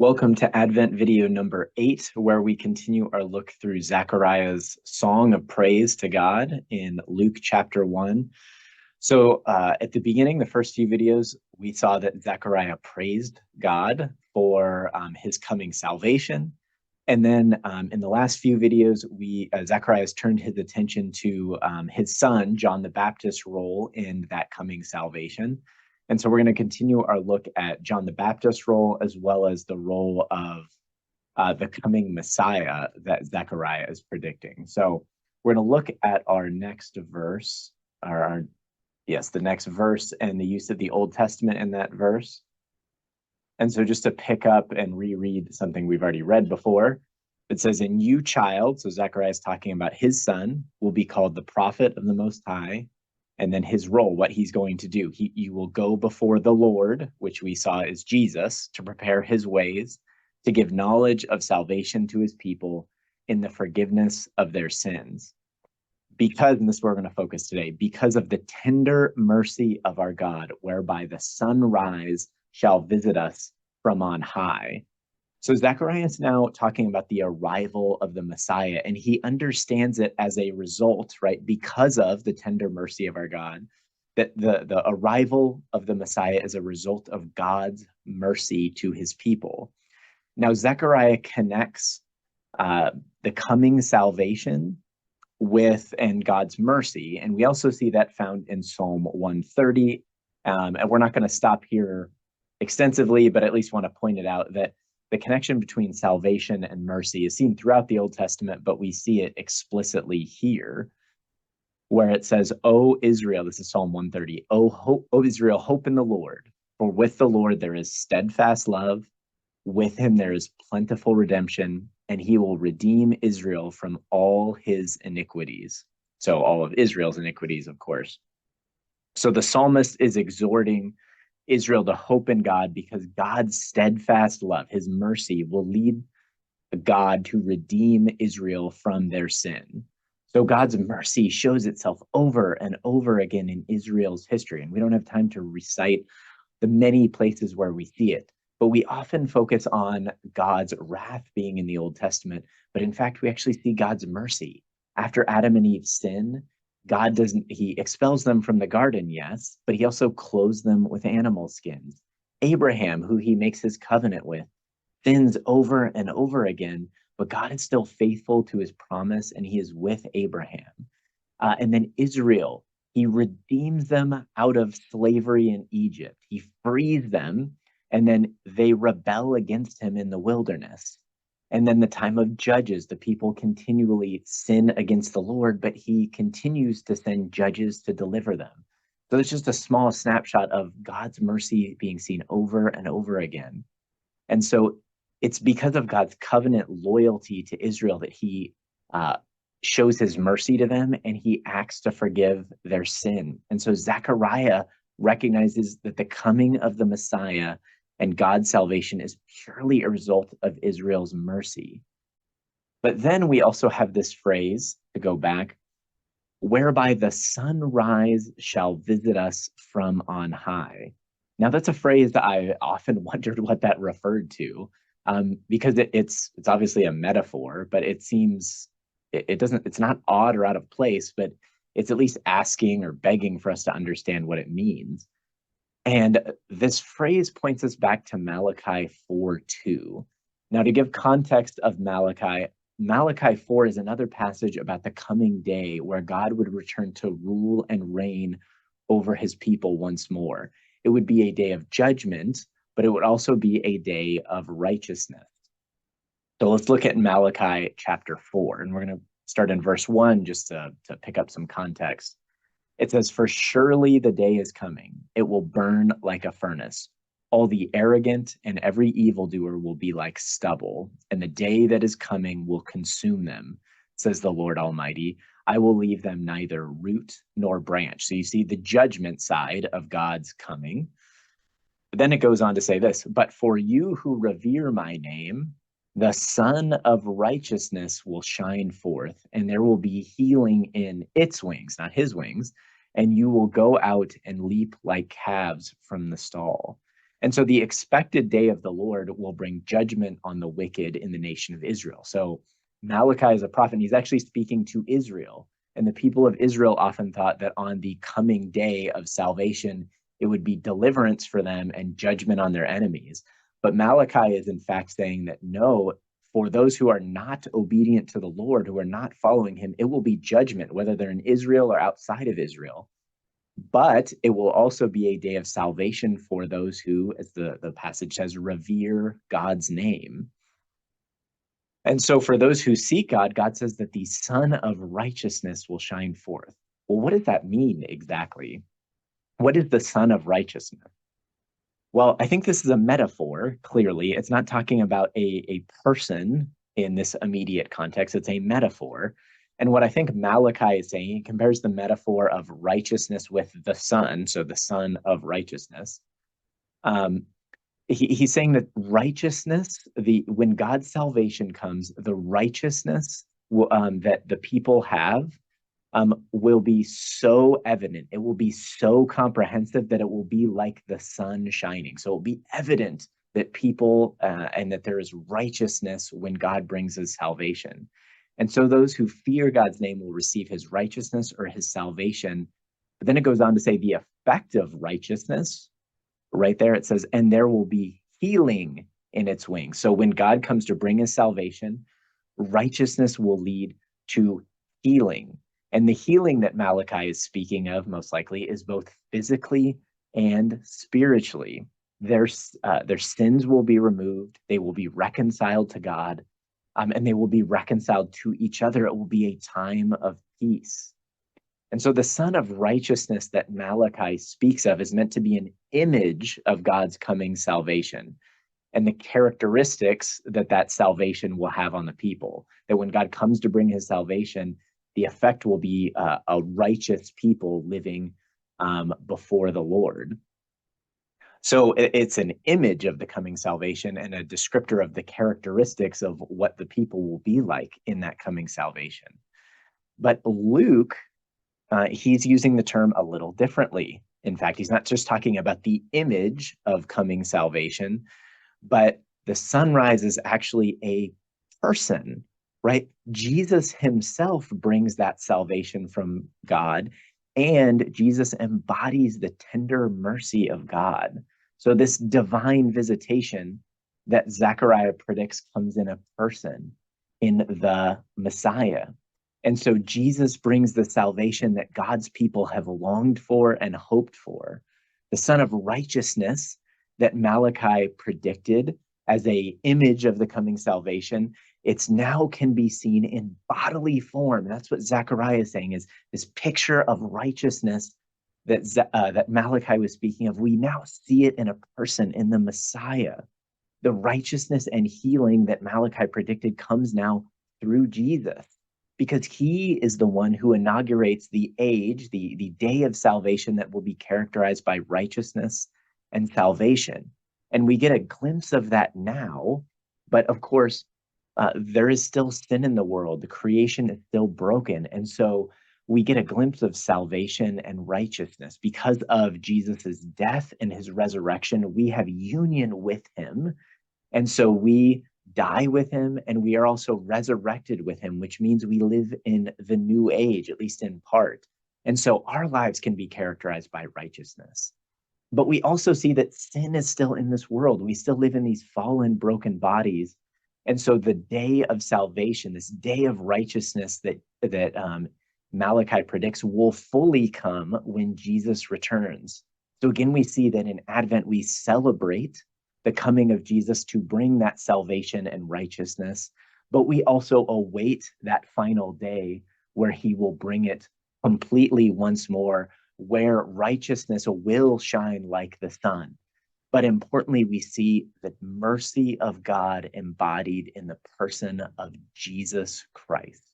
Welcome to Advent video number 8, where we continue our look through Zechariah's song of praise to God in Luke chapter 1. So at the beginning, the first few videos, we saw that Zechariah praised God for his coming salvation. And then in the last few videos, Zechariah has turned his attention to his son, John the Baptist's role in that coming salvation. And so we're going to continue our look at John the Baptist's role, as well as the role of the coming Messiah that Zechariah is predicting. So we're going to look at our next verse, the next verse, and the use of the Old Testament in that verse. And so just to pick up and reread something we've already read before, it says, "And you, child," so Zechariah is talking about his son, "will be called the prophet of the Most High." And then his role, what he's going to do. You will go before the Lord, which we saw is Jesus, to prepare his ways, to give knowledge of salvation to his people in the forgiveness of their sins. Because, and this is where we're going to focus today, because of the tender mercy of our God, whereby the sunrise shall visit us from on high. So Zechariah is now talking about the arrival of the Messiah, and he understands it as a result, right, because of the tender mercy of our God, that the arrival of the Messiah is a result of God's mercy to his people. Now, Zechariah connects the coming salvation with and God's mercy, and we also see that found in Psalm 130, and we're not going to stop here extensively, but at least want to point it out that the connection between salvation and mercy is seen throughout the Old Testament, but we see it explicitly here, where it says, "O Israel," this is Psalm 130, O Israel, hope in the Lord, for with the Lord there is steadfast love, with him there is plentiful redemption, and he will redeem Israel from all his iniquities." So all of Israel's iniquities, of course. So the psalmist is exhorting Israel to hope in God because God's steadfast love, his mercy, will lead God to redeem Israel from their sin. So God's mercy shows itself over and over again in Israel's history. And we don't have time to recite the many places where we see it, but we often focus on God's wrath being in the Old Testament. But in fact, we actually see God's mercy. After Adam and Eve sin, he expels them from the garden, yes, but he also clothes them with animal skins. Abraham, who he makes his covenant with, sins over and over again, but God is still faithful to his promise and he is with Abraham. And then Israel, he redeems them out of slavery in Egypt. He frees them, and then they rebel against him in the wilderness. And then the time of Judges, the people continually sin against the Lord, but he continues to send judges to deliver them. So it's just a small snapshot of God's mercy being seen over and over again. And so it's because of God's covenant loyalty to Israel that he shows his mercy to them and he acts to forgive their sin. And so Zechariah recognizes that the coming of the Messiah and God's salvation is purely a result of Israel's mercy. But then we also have this phrase, to go back, whereby the sunrise shall visit us from on high. Now that's a phrase that I often wondered what that referred to, because it's obviously a metaphor, but it seems it's not odd or out of place, but it's at least asking or begging for us to understand what it means. And this phrase points us back to Malachi 4:2. Now, to give context of Malachi 4 is another passage about the coming day where God would return to rule and reign over his people once more. It would be a day of judgment, but it would also be a day of righteousness. So let's look at Malachi chapter 4, and we're going to start in verse 1 just to pick up some context. It says, "For surely the day is coming, it will burn like a furnace. All the arrogant and every evildoer will be like stubble, and the day that is coming will consume them, says the Lord Almighty. I will leave them neither root nor branch." So you see the judgment side of God's coming. But then it goes on to say this, "But for you who revere my name, the Sun of Righteousness will shine forth, and there will be healing in its wings," not his wings, "and you will go out and leap like calves from the stall." And so the expected day of the Lord will bring judgment on the wicked in the nation of Israel. So Malachi is a prophet, and he's actually speaking to Israel. And the people of Israel often thought that on the coming day of salvation, it would be deliverance for them and judgment on their enemies. But Malachi is in fact saying that no, for those who are not obedient to the Lord, who are not following him, it will be judgment, whether they're in Israel or outside of Israel. But it will also be a day of salvation for those who, as the passage says, revere God's name. And so for those who seek God, God says that the Son of Righteousness will shine forth. Well, what does that mean exactly? What is the Son of Righteousness? Well, I think this is a metaphor, clearly. It's not talking about a person in this immediate context, it's a metaphor. And what I think Malachi is saying, he compares the metaphor of righteousness with the sun, so the Son of Righteousness. Um, he's saying that righteousness, when God's salvation comes, the righteousness that the people have will be so evident. It will be so comprehensive that it will be like the sun shining. So it will be evident that people and that there is righteousness when God brings his salvation. And so those who fear God's name will receive his righteousness or his salvation. But then it goes on to say the effect of righteousness. Right there, it says, and there will be healing in its wings. So when God comes to bring his salvation, righteousness will lead to healing. And the healing that Malachi is speaking of, most likely, is both physically and spiritually. Their sins will be removed, they will be reconciled to God, and they will be reconciled to each other. It will be a time of peace. And so the Son of Righteousness that Malachi speaks of is meant to be an image of God's coming salvation and the characteristics that that salvation will have on the people. That when God comes to bring his salvation, the effect will be a righteous people living before the Lord. So it's an image of the coming salvation and a descriptor of the characteristics of what the people will be like in that coming salvation. But Luke, he's using the term a little differently. In fact, he's not just talking about the image of coming salvation, but the sunrise is actually a person, right? Jesus himself brings that salvation from God, and Jesus embodies the tender mercy of God. So this divine visitation that Zechariah predicts comes in a person, in the Messiah. And so Jesus brings the salvation that God's people have longed for and hoped for. The Son of Righteousness that Malachi predicted as an image of the coming salvation, it's now can be seen in bodily form. That's what Zechariah is saying, is this picture of righteousness that Malachi was speaking of. We now see it in a person, in the Messiah. The righteousness and healing that Malachi predicted comes now through Jesus, because he is the one who inaugurates the age, the day of salvation that will be characterized by righteousness and salvation. And we get a glimpse of that now, but of course, there is still sin in the world. The creation is still broken. And so we get a glimpse of salvation and righteousness. Because of Jesus's death and his resurrection, we have union with him. And so we die with him, and we are also resurrected with him, which means we live in the new age, at least in part. And so our lives can be characterized by righteousness. But we also see that sin is still in this world. We still live in these fallen, broken bodies. And so the day of salvation, this day of righteousness that Malachi predicts, will fully come when Jesus returns. So again, we see that in Advent, we celebrate the coming of Jesus to bring that salvation and righteousness, but we also await that final day where he will bring it completely once more, where righteousness will shine like the sun. But importantly, we see the mercy of God embodied in the person of Jesus Christ.